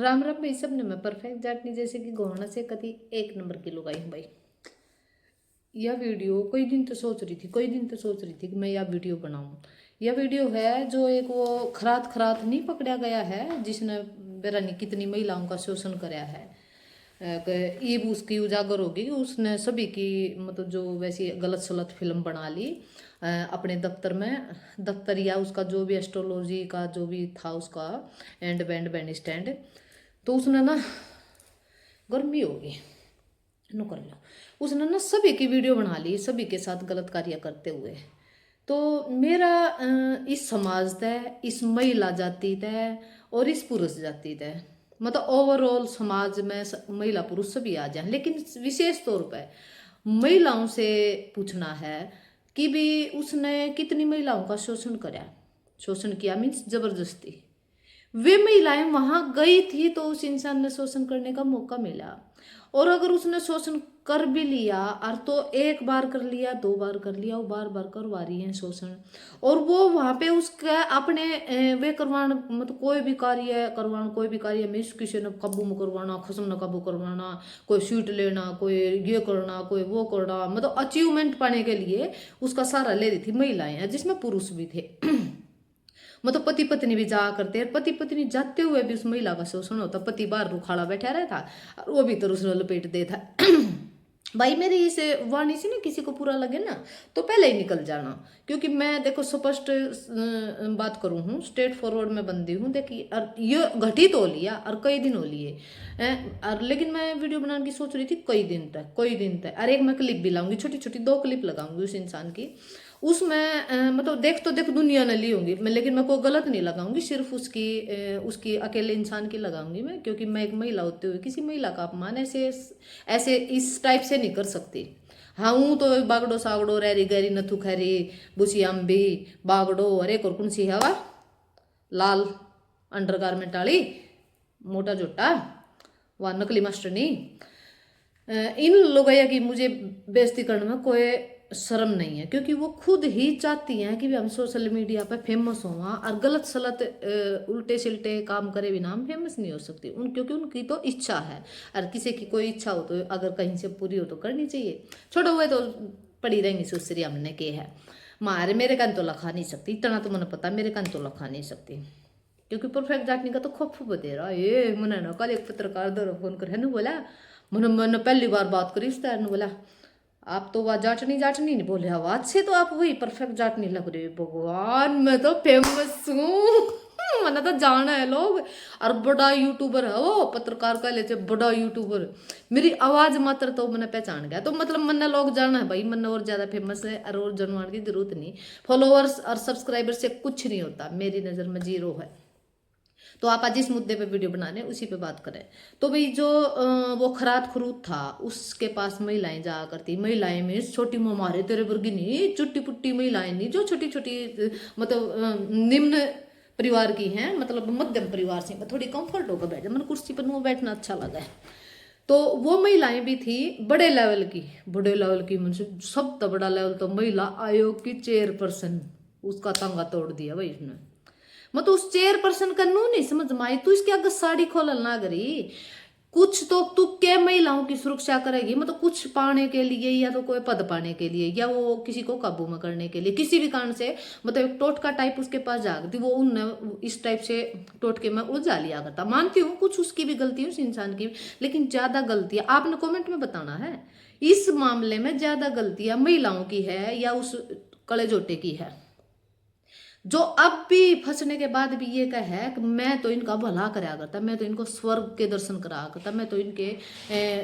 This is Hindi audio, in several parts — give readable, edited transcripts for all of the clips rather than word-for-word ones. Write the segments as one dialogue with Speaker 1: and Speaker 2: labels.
Speaker 1: राम राम भाई सब ने मैं परफेक्ट जाटनी जैसे कि गोहना से कति एक नंबर की लुगाई हूँ भाई। यह वीडियो कई दिन तो सोच रही थी कि मैं यह वीडियो बनाऊं। यह वीडियो है जो एक वो खरात खरात नहीं पकड़ा गया है जिसने बेरानी कितनी महिलाओं का शोषण कराया है। ईब उसकी उजागर होगी कि उसने सभी की मतलब जो वैसी गलत सलत फिल्म बना ली अपने दफ्तर में। दफ्तर या उसका जो भी एस्ट्रोलॉजी का जो भी था उसका एंड बैंड बैंड स्टैंड। तो उसने ना गर्मी होगी नो कर लो। उसने ना सभी की वीडियो बना ली सभी के साथ गलत कार्य करते हुए। तो मेरा इस समाज तय इस महिला जाति तय और इस पुरुष जाति तय मतलब ओवरऑल समाज में महिला पुरुष सभी आ जाए, लेकिन विशेष तौर पर महिलाओं से पूछना है कि भी उसने कितनी महिलाओं का शोषण कराया। शोषण किया मीन्स जबरदस्ती। वे महिलाएं वहां गई थी तो उस इंसान ने शोषण करने का मौका मिला। और अगर उसने शोषण कर भी लिया और तो एक बार कर लिया दो बार कर लिया वो बार बार करवा रही है शोषण। और वो वहां पे उसका अपने वे करवाना मतलब कोई भी कार्य में किसी ने काबू में करवाना खसम न काबू करवाना कोई सीट लेना कोई ये करना कोई वो करना मतलब अचीवमेंट पाने के लिए उसका सहारा ले रही थी महिलाएं जिसमें पुरुष भी थे। मतलब पति पत्नी भी जा करते हैं, पति पत्नी जाते हुए भी उस महिला का शोषण होता। पति बाहर रुखाड़ा बैठा रहता और वो भीतर उसने लपेट देता। भाई मेरी इस वाणी से ना किसी को पूरा लगे ना तो पहले ही निकल जाना, क्योंकि मैं देखो स्पष्ट बात करूँ हूँ, स्ट्रेट फॉरवर्ड में बंदी हूँ। देखिए और ये घटित हो लिया और कई दिन हो लिए और लेकिन मैं वीडियो बनाने की सोच रही थी कई दिन तक। और एक मैं क्लिप भी लाऊंगी, छोटी छोटी 2 क्लिप लगाऊंगी उस इंसान की। उसमें मतलब देख दुनिया ने ली होंगी मैं, लेकिन मैं कोई गलत नहीं लगाऊंगी, सिर्फ उसकी अकेले इंसान की लगाऊंगी मैं, क्योंकि मैं एक महिला होते हुए किसी महिला का अपमान ऐसे ऐसे इस टाइप से नहीं कर सकती। हाँ हूँ तो बागड़ो सागड़ो रैरी गैरी नथु खैरी बुची अम्बी बागड़ो अरे कौन सी हवा लाल अंडर गारमेंट वाली मोटा जोटा वह नकली मास्टरनी। इन लोगों की मुझे बेइज्जती करने में कोई शर्म नहीं है, क्योंकि वो खुद ही चाहती हैं कि भी हम सोशल मीडिया पे फेमस हों और गलत सलत उल्टे सिल्टे काम करे बिना हम फेमस नहीं हो सकती क्योंकि उनकी तो इच्छा है। और किसी की कोई इच्छा हो तो अगर कहीं से पूरी हो तो करनी चाहिए, छोड़ो हुए तो पड़ी रहेंगी सुसरी हमने के है मारे मेरे कान तो लखा नहीं सकती, इतना तो मैंने पता मेरे कान तो लखा नहीं सकती, क्योंकि परफेक्ट जाटने का तो खौफ बते रहा ये मैंने ना कल एक पत्रकार दर फोन कर है बोला मैंने पहली बार बात करी उस तैर बोला आप तो वह जाटनी जाटनी नहीं बोले आवाज से तो आप वही परफेक्ट जाटनी लग रही है। भगवान मैं तो फेमस हूँ मैंने तो जाना है लोग। और बड़ा यूट्यूबर है वो पत्रकार का लेते बड़ा यूट्यूबर, मेरी आवाज मात्र तो मैंने पहचान गया तो मतलब मैंने लोग जाना है भाई। मैंने और ज्यादा फेमस है और जनवान की जरूरत नहीं, फॉलोअर्स और सब्सक्राइबर से कुछ नहीं होता, मेरी नजर में 0 है। तो आप आज इस मुद्दे पे वीडियो बना रहे हैं उसी पे बात करें। तो भाई जो वो खरात खरूत था उसके पास महिलाएं जा करती, महिलाएं में छोटी मारे तेरे वर्गी नहीं चुट्टी पुट्टी महिलाएं नहीं जो छोटी छोटी मतलब निम्न परिवार की हैं, मतलब मध्यम परिवार से थोड़ी कंफर्ट होकर बैठे मैंने कुर्सी पर वो बैठना अच्छा लगा है। तो वो महिलाएं भी थी बड़े लेवल की मुझे सब तो बड़ा लेवल तो महिला आयोग की चेयरपर्सन उसका तंगा तोड़ दिया भाई इसने। मतलब उस चेयरपर्सन का नू नहीं समझ में आई, तू इसके आगे साड़ी खोलल ना करी कुछ तो तू क्या महिलाओं की सुरक्षा करेगी, मतलब कुछ पाने के लिए या तो कोई पद पाने के लिए या वो किसी को काबू में करने के लिए किसी भी कारण से मतलब एक टोटका टाइप उसके पास जागती वो उन इस टाइप से टोटके में उलझा लिया करता। मानती हूँ कुछ उसकी भी गलती है उस इंसान की, लेकिन ज्यादा गलतियां आपने कमेंट में बताना है इस मामले में ज्यादा गलतियां महिलाओं की है या उस कले जोटे की है जो अब भी फंसने के बाद भी ये कहे कि मैं तो इनका भला कराया करता, मैं तो इनको स्वर्ग के दर्शन कराया करता, मैं तो इनके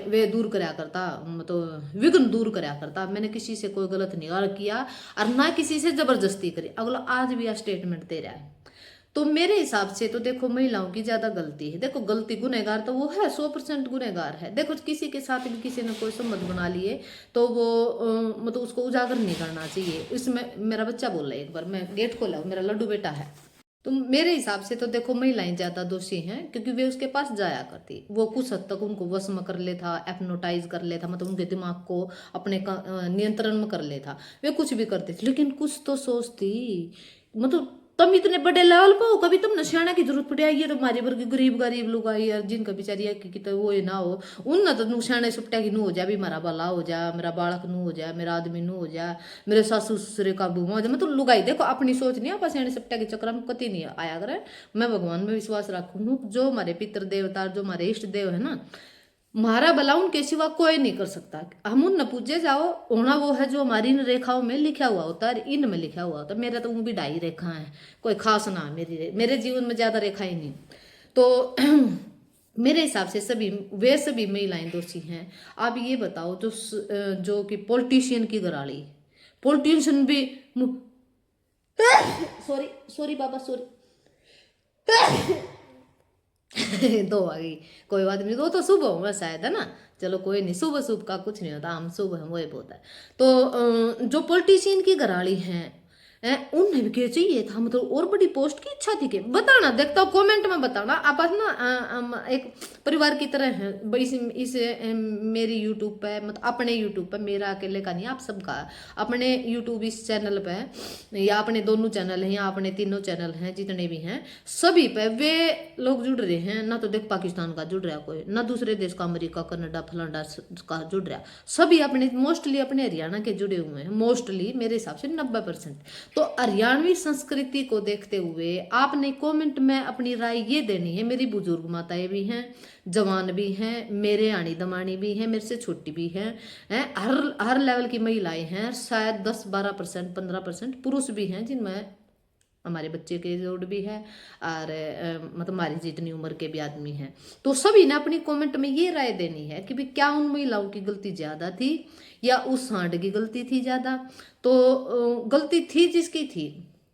Speaker 1: वे दूर कराया करता मतलब विघ्न दूर कराया करता, मैंने किसी से कोई गलत निगाह किया और ना किसी से जबरदस्ती करी। अगला आज भी स्टेटमेंट दे रहा है। तो मेरे हिसाब से तो देखो महिलाओं की ज्यादा गलती है। देखो गलती गुनहगार तो वो है 100% गुनहगार है। देखो किसी के साथ भी किसी ने कोई संबंध बना लिए तो वो मतलब उसको उजागर नहीं करना चाहिए। इसमें मेरा बच्चा बोल रहा है एक बार मैं गेट खोला मेरा लड्डू बेटा है। तो मेरे हिसाब से तो देखो महिलाएं ज्यादा दोषी हैं क्योंकि वे उसके पास जाया करती, वो कुछ हद तक उनको वश में कर लेता एप्नोटाइज कर लेता मतलब उनके दिमाग को अपने नियंत्रण में कर लेता, वे कुछ भी करते थे लेकिन कुछ तो सोचती मतलब तुम इतने बड़े लेवल पे हो, कभी तुम नशियाना की जरूरत पड़ी है? ये तो हमारे वर्ग गरीब गरीब लोग आई यार, जिनका बेचारी की तो वो ना हो, उन ना तो नुकसान सुपटा की नू हो जाए, भी मेरा भला हो जाए, मेरा बालक नू हो जाए, मेरा आदमी नू हो जाए, मेरे सासू ससुरे काबू में हो जाए। मतलब लुगाई देखो अपनी सोच नहीं आपस सियाने सपटा के चक्कर में कति नहीं आया करे। मैं भगवान में विश्वास रखूँ, जो हमारे पितृ देवता, जो हमारे इष्ट देव है ना, हमारा भला उनके सिवा कोई नहीं कर सकता। हम उन न पूजे जाओ, होना वो है जो हमारी इन रेखाओं में लिखा हुआ होता है, इन में लिखा हुआ होता है। मेरा तो वो भी 2.5 रेखा है, कोई खास ना मेरे जीवन में ज्यादा रेखा ही नहीं। तो मेरे हिसाब से सभी वे सभी महिलाएं दोषी हैं। आप ये बताओ, जो कि पॉलिटिशियन की घराड़ी, पॉलिटिशियन भी सॉरी सॉरी बाबा सॉरी दो आ गई, कोई बात नहीं, दो तो सुबह होगा शायद, है ना। चलो कोई नहीं, सुबह सुबह का कुछ नहीं होता, हम सुबह वही होता है। तो जो पॉलिटिशियन की घराड़ी हैं, उन्हें भी क्या चाहिए था, मतलब और बड़ी पोस्ट की इच्छा थी कि बताना, देखता हूँ कमेंट में बताना। आप ना एक परिवार की तरह है इस मेरी यूट्यूब पे, मतलब अपने यूट्यूब पे, मेरा अकेले का नहीं, आप सबका अपने यूट्यूब इस चैनल पे, या अपने दोनों चैनल हैं, या अपने तीनों चैनल हैं जितने भी हैं, सभी पे वे लोग जुड़ रहे हैं ना। तो देख पाकिस्तान का जुड़ रहा कोई ना, दूसरे देश का, अमेरिका कनाडा फलाना का जुड़ रहा, सभी अपने मोस्टली अपने हरियाणा के जुड़े हुए हैं, मोस्टली मेरे हिसाब से 90%। तो हरियाणवी संस्कृति को देखते हुए आपने कमेंट में अपनी राय ये देनी है। मेरी बुजुर्ग माताएं भी हैं, जवान भी हैं, मेरे आनी दमानी भी हैं, मेरे से छोटी भी हैं, हर लेवल की महिलाएं हैं, शायद 10-12%, 15% पुरुष भी हैं, जिनमें हमारे बच्चे के जोड़ भी है, और मतलब हमारी जितनी उम्र के भी आदमी हैं। तो सभी ने अपनी कमेंट में ये राय देनी है कि भाई क्या उन महिलाओं की गलती ज्यादा थी, या उस सांड की गलती थी ज्यादा। तो गलती थी जिसकी थी,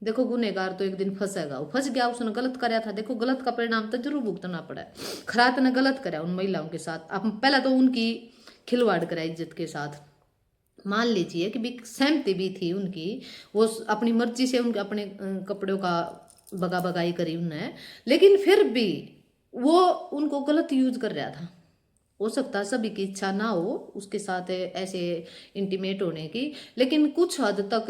Speaker 1: देखो गुनेगार तो एक दिन फंसेगा, वो फंस गया, उसने गलत कराया था, देखो गलत का परिणाम तो जरूर भुगतना पड़ा। खरात ने गलत कराया उन महिलाओं के साथ, अब पहले तो उनकी खिलवाड़ कराई इज्जत के साथ, मान लीजिए कि भी सहमति भी थी उनकी, वो अपनी मर्जी से उनके अपने कपड़ों का बगा बगाई करी उनने, लेकिन फिर भी वो उनको गलत यूज कर रहा था। हो सकता है सभी की इच्छा ना हो उसके साथ ऐसे इंटीमेट होने की, लेकिन कुछ हद तक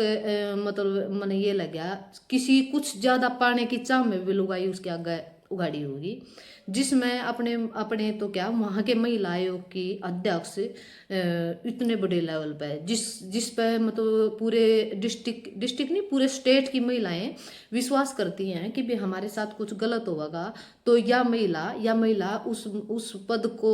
Speaker 1: मतलब मन ये लग गया, किसी कुछ ज्यादा पाने की चाह में भी लुगाई उसके आगे उगाड़ी होगी, जिसमें अपने अपने तो क्या वहाँ के महिला आयोग की अध्यक्ष इतने बड़े लेवल पे, जिस पे मतलब पूरे डिस्ट्रिक्ट नहीं, पूरे स्टेट की महिलाएं विश्वास करती हैं कि भी हमारे साथ कुछ गलत होगा, तो या महिला उस पद को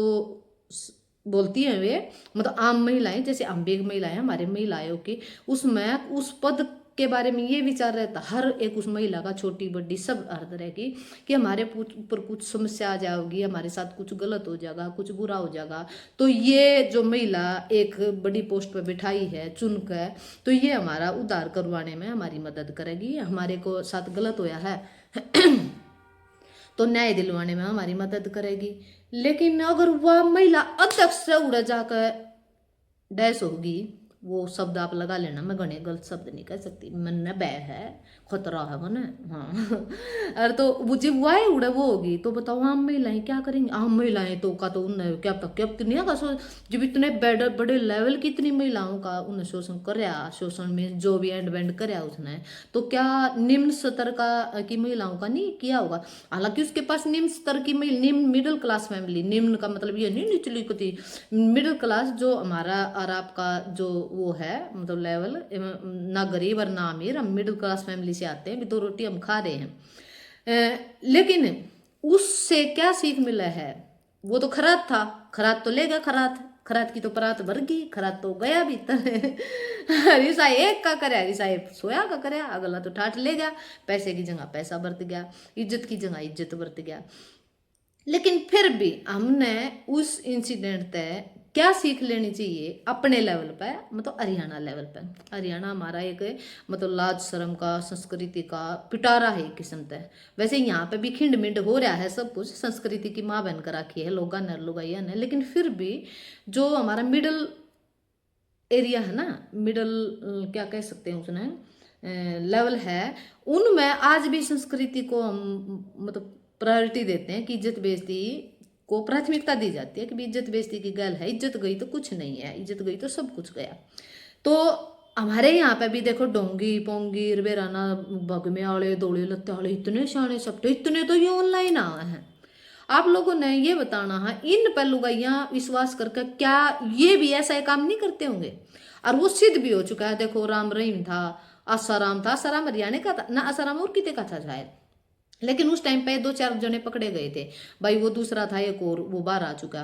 Speaker 1: बोलती हैं वे, मतलब आम महिलाएं, जैसे हम भी एक महिलाएं, हमारे महिला आयोग की उसमें उस पद के बारे में ये विचार रहता हर एक उस महिला का, छोटी बड़ी सब हर तरह की, कि हमारे ऊपर कुछ समस्या आ जाएगी, हमारे साथ कुछ गलत हो जाएगा, कुछ बुरा हो जाएगा, तो ये जो महिला एक बड़ी पोस्ट पर बिठाई है चुनकर, तो ये हमारा उद्धार करवाने में हमारी मदद करेगी, हमारे को साथ गलत होया है तो न्याय दिलवाने में हमारी मदद करेगी। लेकिन अगर वह महिला अध्यक्ष से उड़ जाकर डैश होगी, वो शब्द आप लगा लेना, मैं घने गलत शब्द नहीं कह सकती, मन बै है, खतरा है मन, हाँ अरे तो वो जब वाई उड़े वो होगी, तो बताओ आम महिलाएं क्या करेंगी? आम महिलाएं तो का तो उन्हें क्या पक्के अब नहीं का जब इतने बड़े बड़े लेवल की इतनी महिलाओं का उन्हें शोषण कराया, शोषण में जो भी एंड बैंड कराया उसने, तो क्या निम्न स्तर का की महिलाओं का नहीं किया होगा? हालांकि उसके पास निम्न स्तर की निम्न मिडिल क्लास फैमिली, निम्न का मतलब ये नहीं निचली कति, मिडिल क्लास जो हमारा और आपका जो वो है मतलब लेवल, ना गरीब और ना अमीर, हम मिडिल क्लास फैमिली से आते हैं, भी 2 रोटी हम खा रहे हैं। लेकिन उससे क्या सीख मिला है? वो तो खरात था, खरात तो लेगा, खरात की तो परात भर गई, खरात तो गया भीतर रिसा एक का करे, रिसा सोया का करे, अगला तो ठाठ ले गया, पैसे की जगह पैसा बरत गया, इज्जत की जगह इज्जत बरत गया। लेकिन फिर भी हमने उस इंसिडेंट तय क्या सीख लेनी चाहिए अपने लेवल पे, मतलब हरियाणा लेवल पे। हरियाणा हमारा एक मतलब लाज शर्म का, संस्कृति का पिटारा है एक किस्म से। वैसे यहाँ पे भी खिंड मिंड हो रहा है, सब कुछ संस्कृति की माँ बहन कर रखी है लोगा ने लुगाइया ने, लेकिन फिर भी जो हमारा मिडल एरिया है ना, मिडल क्या कह सकते हैं उसने लेवल है, उनमें आज भी संस्कृति को हम मतलब प्रायोरिटी देते हैं कि इज्जत बेइज्जती को प्राथमिकता दी जाती है कि भी इज्जत बेइज्जती की गल है, इज्जत गई तो कुछ नहीं है, इज्जत गई तो सब कुछ गया। तो हमारे यहाँ पे भी देखो डोंगी पोंगी रवेराना भगमे वाले दौड़े लत्ते वाले इतने शाणे सपटे इतने तो ये ऑनलाइन आए हैं। आप लोगों ने ये बताना है इन पर लुगाइयाँ विश्वास करके क्या ये भी ऐसा काम नहीं करते होंगे। और वो सिद्ध भी हो चुका है। देखो राम रहीम था, आसाराम था, आसाराम हरियाणा का था ना, आसाराम और किते का था शायद, लेकिन उस टाइम पे 2-4 जने पकड़े गए थे भाई। वो दूसरा था एक और, वो बाहर आ चुका,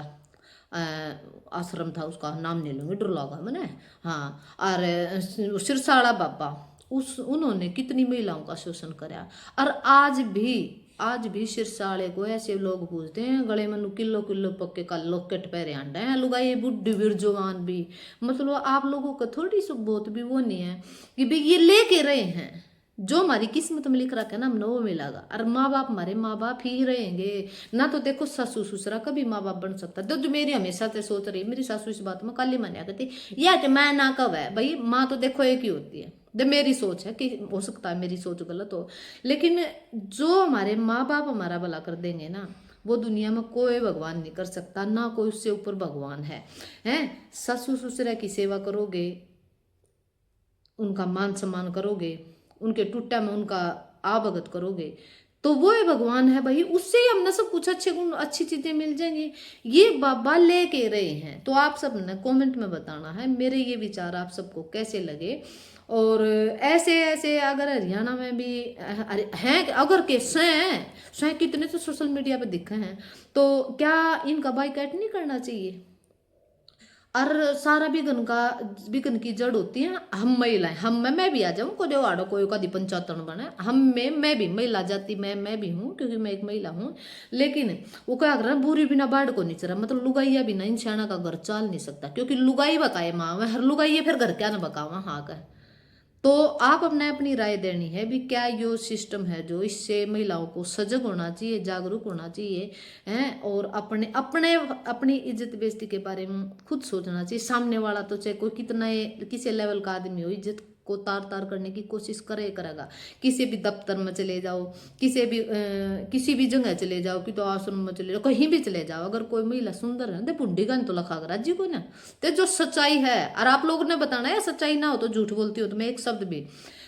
Speaker 1: आश्रम था उसका नाम नहीं लूंगी डर लगा मैंने। हाँ, और सिरसाड़ा बाबा, उस उन्होंने कितनी महिलाओं का शोषण कराया। और आज भी सिरसाड़े को ऐसे लोग पूछते हैं, गले में किलो किलो पक्के का लॉकेट पहरे आंडे हैं लुगाई बुढ़ी भी जवान भी। मतलब आप लोगों का थोड़ी सी बहुत भी वो नहीं है कि भाई ये लेके रहे हैं, जो हमारी किस्मत में लिख रखा है ना हमने वो मिलेगा। और माँ बाप हमारे माँ बाप ही रहेंगे ना। तो देखो सासू ससुरा कभी माँ बाप बन सकता है। तो जो मेरी हमेशा से सोच रही है, मेरी सासू इस बात में काली मान्या करती या कि मैं ना कब है भाई, माँ तो देखो एक ही होती है। जब मेरी सोच है कि हो सकता है मेरी सोच गलत हो, लेकिन जो हमारे माँ बाप हमारा भला कर देंगे ना, वो दुनिया में कोई भगवान नहीं कर सकता, ना कोई उससे ऊपर भगवान है। हैं, सासू ससुरा की सेवा करोगे, उनका मान सम्मान करोगे, उनके टूटा में उनका आवभगत करोगे, तो वो है भगवान है भाई। उससे ही हमने सब कुछ अच्छे गुण अच्छी चीजें मिल जाएंगी। ये बाबा लेके रहे हैं। तो आप सब ने कमेंट में बताना है मेरे ये विचार आप सबको कैसे लगे। और ऐसे ऐसे अगर हरियाणा में भी हैं, अगर के हैं कितने तो सोशल मीडिया पे दिखे हैं, तो क्या इनका बाइकआउट नहीं करना चाहिए। और सारा बिगन की जड़ होती है हम महिलाएं। हम में मैं भी आ जाऊँ को आड़ो कोई कदी पंचायतन बने हम में मैं भी महिला जाति में मैं भी हूँ, क्योंकि मैं एक महिला हूँ। लेकिन वो क्या कर रहा है, बुरी बिना बाढ़ को नहीं चला, मतलब लुगाइया बिना इंसाना का घर चल नहीं सकता, क्योंकि लुगाई बकाए माँ हर लुगाइए फिर घर क्या ना बकावा हाँ का। तो आप अपने अपनी राय देनी है भी क्या यो सिस्टम है जो इससे महिलाओं को सजग होना चाहिए, जागरूक होना चाहिए हैं, और अपने अपने अपनी इज्जत बेइज्जती के बारे में खुद सोचना चाहिए। सामने वाला तो चाहे कोई कितना किसी लेवल का आदमी हो, इज्जत को तार तार करने की कोशिश करेगा। किसी भी दफ्तर में चले जाओ, किसी भी जगह चले जाओ, कि तो आश्रम में चले जाओ, कहीं भी चले जाओ, अगर कोई महिला सुंदर है तो बुढ़ी का तो लखा राज्य को ना। तो जो सच्चाई है, और आप लोगों ने बताना है सच्चाई ना हो तो झूठ बोलती हो तो मैं एक शब्द भी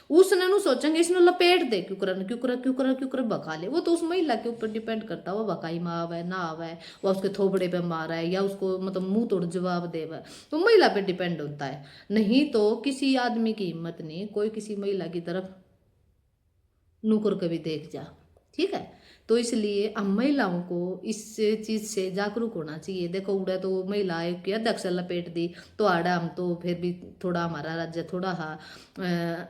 Speaker 1: उसने नु सोचेंगे इसने लपेट दे क्यों कर बका ले। वो तो उस महिला के ऊपर डिपेंड करता है, वो बकाई में आवे ना आवे, वो उसके थोबड़े पे मारा है या उसको मतलब मुंह तोड़ जवाब देवे, तो महिला पे डिपेंड होता है। नहीं तो किसी आदमी की हिम्मत नहीं कोई किसी महिला की तरफ नुकर कभी देख जा, ठीक है। तो इसलिए हम महिलाओं को इस चीज से जागरूक होना चाहिए। देखो उड़ा तो महिला आयोग की अध्यक्ष लपेट दी, तो आड़ा हम तो फिर भी थोड़ा हमारा राज्य थोड़ा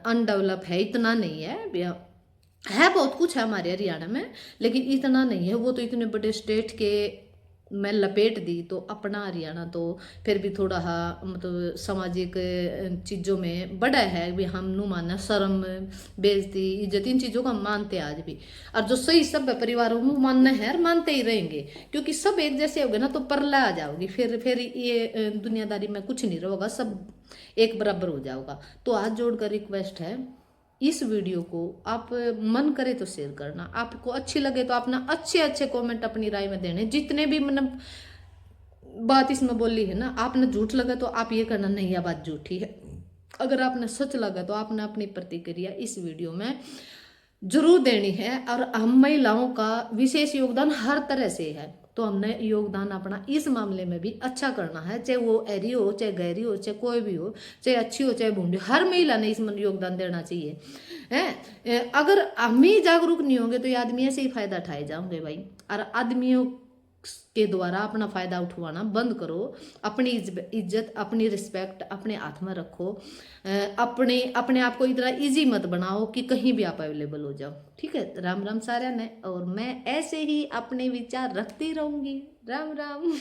Speaker 1: अनडेवलप है, इतना नहीं है बहुत कुछ है हमारे हरियाणा में, लेकिन इतना नहीं है। वो तो इतने बड़े स्टेट के मैं लपेट दी, तो अपना हरियाणा तो फिर भी थोड़ा मतलब सामाजिक चीज़ों में बड़ा है भी। हम नु माना शर्म बेइज्जती इज्जत इन चीज़ों को हम मानते हैं आज भी। और जो सही सब परिवारों में मानना है और मानते ही रहेंगे, क्योंकि सब एक जैसे हो गए ना तो परला आ जाओगी, फिर ये दुनियादारी में कुछ नहीं रहेगा, सब एक बराबर हो जाओगा। तो हाथ जोड़कर रिक्वेस्ट है, इस वीडियो को आप मन करे तो शेयर करना, आपको अच्छी लगे तो अपना अच्छे अच्छे कमेंट अपनी राय में देने। जितने भी मतलब बात इसमें बोली है ना, आपने झूठ लगा तो आप ये करना नहीं यह बात झूठी है। अगर आपने सच लगा तो आपने अपनी प्रतिक्रिया इस वीडियो में जरूर देनी है। और हम महिलाओं का विशेष योगदान हर तरह से है, तो हमने योगदान अपना इस मामले में भी अच्छा करना है, चाहे वो ऐरी हो चाहे गहरी हो चाहे कोई भी हो, चाहे अच्छी हो चाहे बूढ़ी, हर महिला ने इसमें योगदान देना चाहिए है। अगर हम ही जागरूक नहीं होंगे तो ये आदमी ऐसे ही फायदा उठाए जाओगे भाई। और आदमियों के द्वारा अपना फायदा उठवाना बंद करो, अपनी इज्जत अपनी रिस्पेक्ट अपने हाथ में रखो, अपने आप को इतना इजी मत बनाओ कि कहीं भी आप अवेलेबल हो जाओ, ठीक है। राम राम सारा ने, और मैं ऐसे ही अपने विचार रखती रहूंगी। राम राम।